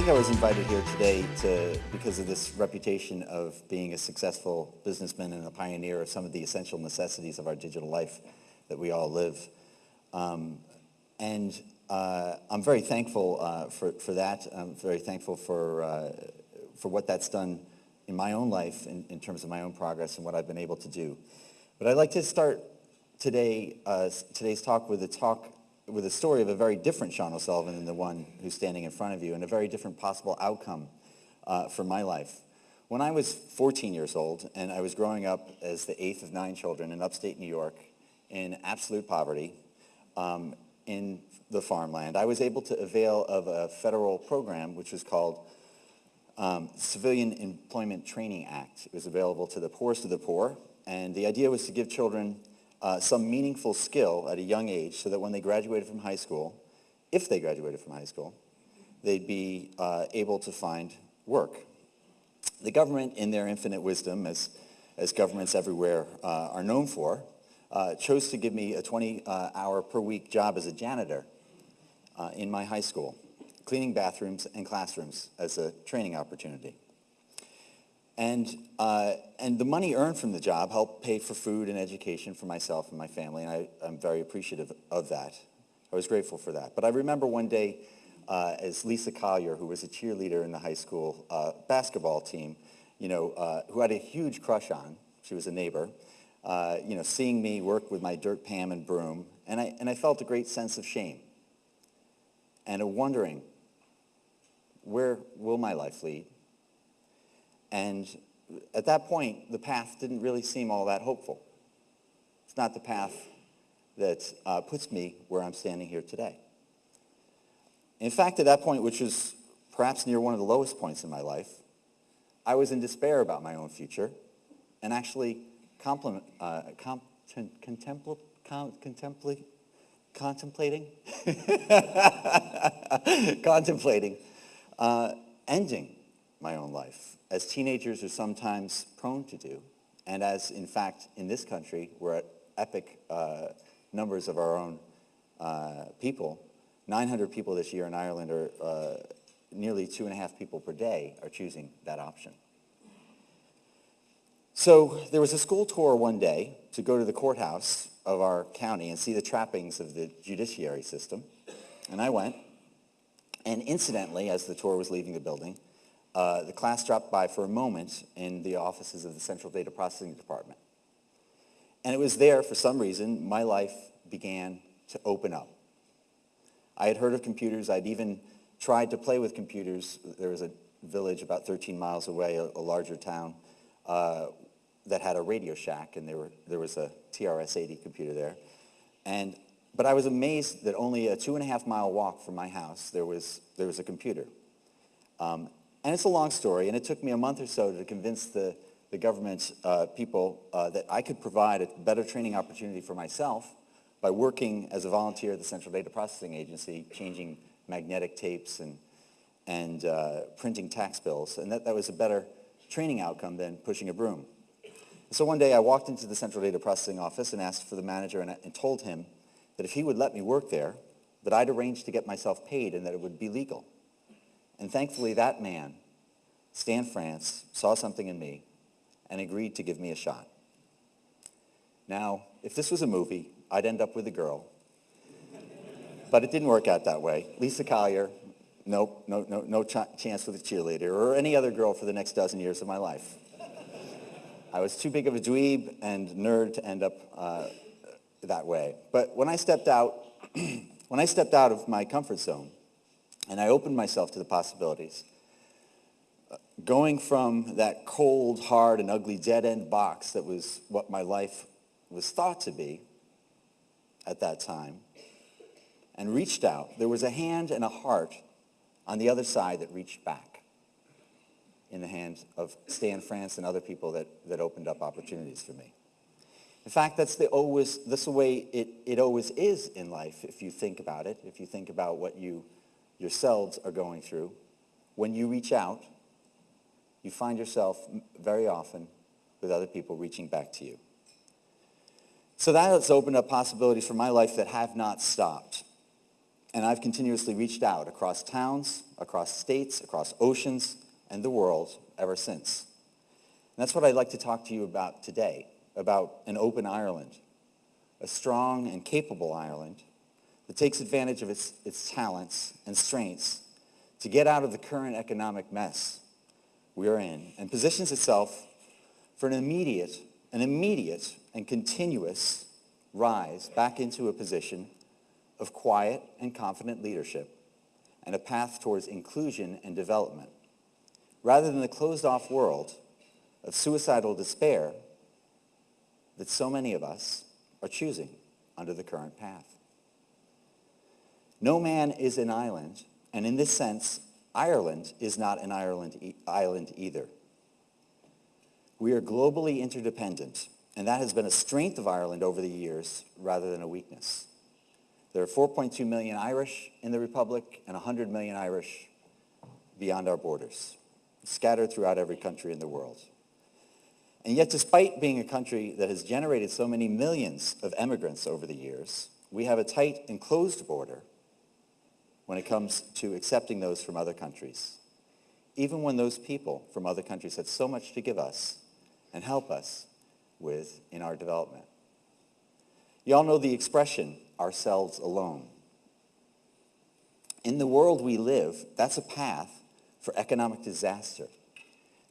think I was invited here today because of this reputation of being a successful businessman and a pioneer of some of the essential necessities of our digital life that we all live. I'm very thankful for that. I'm very thankful for what that's done in my own life in terms of my own progress and what I've been able to do. But I'd like to start today's talk with a story of a very different Sean O'Sullivan than the one who's standing in front of you, and a very different possible outcome for my life. When I was 14 years old, and I was growing up as the eighth of 9 children in upstate New York in absolute poverty in the farmland, I was able to avail of a federal program which was called Civilian Employment Training Act. It was available to the poorest of the poor, and the idea was to give children some meaningful skill at a young age so that when they graduated from high school, if they graduated from high school, they'd be able to find work. The government, in their infinite wisdom, as governments everywhere are known for, chose to give me a 20-hour per week job as a janitor in my high school, cleaning bathrooms and classrooms as a training opportunity. And the money earned from the job helped pay for food and education for myself and my family, and I'm very appreciative of that. I was grateful for that. But I remember one day as Lisa Collier, who was a cheerleader in the high school basketball team, who I had a huge crush on, she was a neighbor, seeing me work with my dirt pan and broom, and I felt a great sense of shame and a wondering, where will my life lead? And at that point, the path didn't really seem all that hopeful. It's not the path that puts me where I'm standing here today. In fact, at that point, which was perhaps near one of the lowest points in my life, I was in despair about my own future and actually contemplating ending my own life, as teenagers are sometimes prone to do, and as, in fact, in this country, we're at epic numbers of our own people. 900 people this year in Ireland, are nearly 2.5 people per day are choosing that option. So there was a school tour one day to go to the courthouse of our county and see the trappings of the judiciary system, and I went. And incidentally, as the tour was leaving the building, the class dropped by for a moment in the offices of the Central Data Processing Department. And it was there, for some reason, my life began to open up. I had heard of computers. I'd even tried to play with computers. There was a village about 13 miles away, a larger town, that had a Radio Shack, and there was a TRS-80 computer there. But I was amazed that only a 2.5-mile walk from my house, there was a computer. And it's a long story, and it took me a month or so to convince the government people that I could provide a better training opportunity for myself by working as a volunteer at the Central Data Processing Agency, changing magnetic tapes and printing tax bills, and that was a better training outcome than pushing a broom. So one day I walked into the Central Data Processing office and asked for the manager and told him that if he would let me work there, that I'd arrange to get myself paid and that it would be legal. And thankfully that man, Stan France, saw something in me and agreed to give me a shot. Now, if this was a movie, I'd end up with a girl. But it didn't work out that way. Lisa Collier, nope, no chance with a cheerleader or any other girl for the next dozen years of my life. I was too big of a dweeb and nerd to end up that way. But when I stepped out of my comfort zone and I opened myself to the possibilities, going from that cold, hard, and ugly dead-end box that was what my life was thought to be at that time, and reached out, there was a hand and a heart on the other side that reached back in the hands of Stan France and other people that opened up opportunities for me. In fact, that's the way it always is in life, if you think about it, if you think about what you yourselves are going through. When you reach out, you find yourself very often with other people reaching back to you. So that has opened up possibilities for my life that have not stopped. And I've continuously reached out across towns, across states, across oceans, and the world ever since. And that's what I'd like to talk to you about today, about an open Ireland, a strong and capable Ireland that takes advantage of its talents and strengths to get out of the current economic mess we are in and positions itself for an immediate and continuous rise back into a position of quiet and confident leadership and a path towards inclusion and development, rather than the closed-off world of suicidal despair that so many of us are choosing under the current path. No man is an island, and in this sense, Ireland is not an island either. We are globally interdependent, and that has been a strength of Ireland over the years rather than a weakness. There are 4.2 million Irish in the Republic and 100 million Irish beyond our borders, scattered throughout every country in the world. And yet, despite being a country that has generated so many millions of immigrants over the years, we have a tight and closed border when it comes to accepting those from other countries, even when those people from other countries have so much to give us and help us with in our development. You all know the expression, ourselves alone. In the world we live, that's a path for economic disaster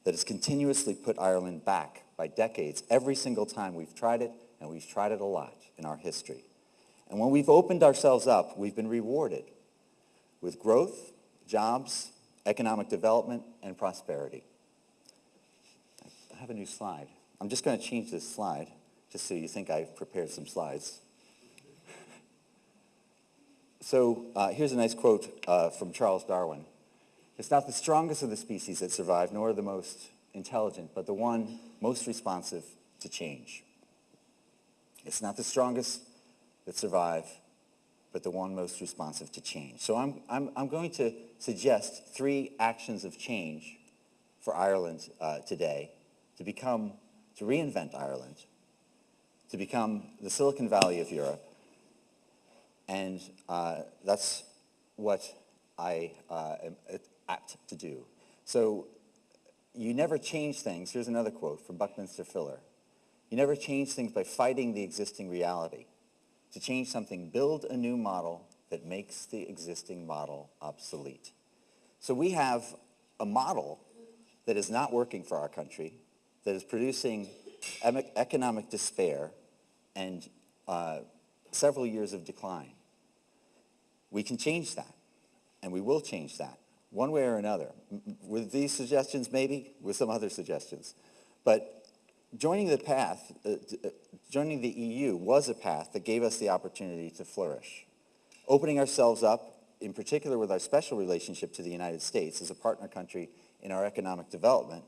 that has continuously put Ireland back by decades every single time we've tried it, and we've tried it a lot in our history. And when we've opened ourselves up, we've been rewarded with growth, jobs, economic development, and prosperity. I have a new slide. I'm just going to change this slide, just so you think I've prepared some slides. So here's a nice quote from Charles Darwin. It's not the strongest of the species that survive, nor the most intelligent, but the one most responsive to change. It's not the strongest that survive, but the one most responsive to change. So I'm going to suggest 3 actions of change for Ireland today to reinvent Ireland, to become the Silicon Valley of Europe. And that's what I am apt to do. So you never change things. Here's another quote from Buckminster Fuller. You never change things by fighting the existing reality. To change something, build a new model that makes the existing model obsolete. So we have a model that is not working for our country, that is producing economic despair and several years of decline. We can change that, and we will change that, one way or another. With these suggestions, maybe, with some other suggestions. But joining the EU was a path that gave us the opportunity to flourish. Opening ourselves up, in particular with our special relationship to the United States as a partner country in our economic development,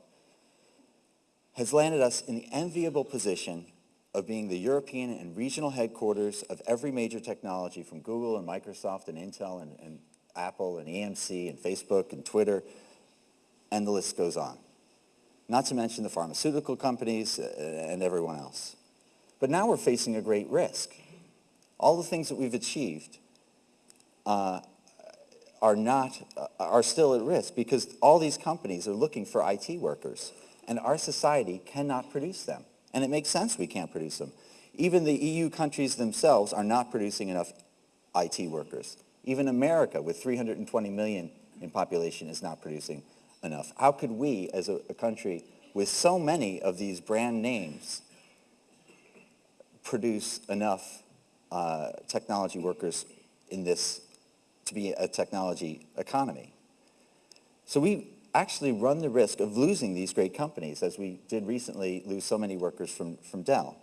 has landed us in the enviable position of being the European and regional headquarters of every major technology, from Google and Microsoft and Intel and Apple and EMC and Facebook and Twitter, and the list goes on. Not to mention the pharmaceutical companies and everyone else. But now we're facing a great risk. All the things that we've achieved are still at risk because all these companies are looking for IT workers, and our society cannot produce them. And it makes sense we can't produce them. Even the EU countries themselves are not producing enough IT workers. Even America, with 320 million in population, is not producing enough. How could we, as a country with so many of these brand names, produce enough technology workers in this to be a technology economy? So we actually run the risk of losing these great companies, as we did recently lose so many workers from Dell.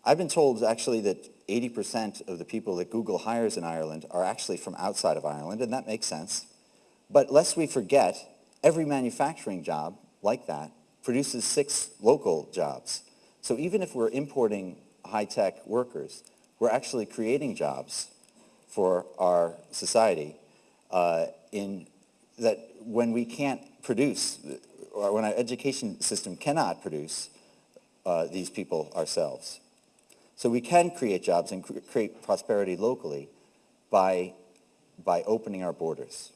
I've been told actually that 80% of the people that Google hires in Ireland are actually from outside of Ireland, and that makes sense. But lest we forget, every manufacturing job like that produces 6 local jobs. So even if we're importing high-tech workers, we're actually creating jobs for our society in that when we can't produce, or when our education system cannot produce these people ourselves. So we can create jobs and create prosperity locally by by opening our borders.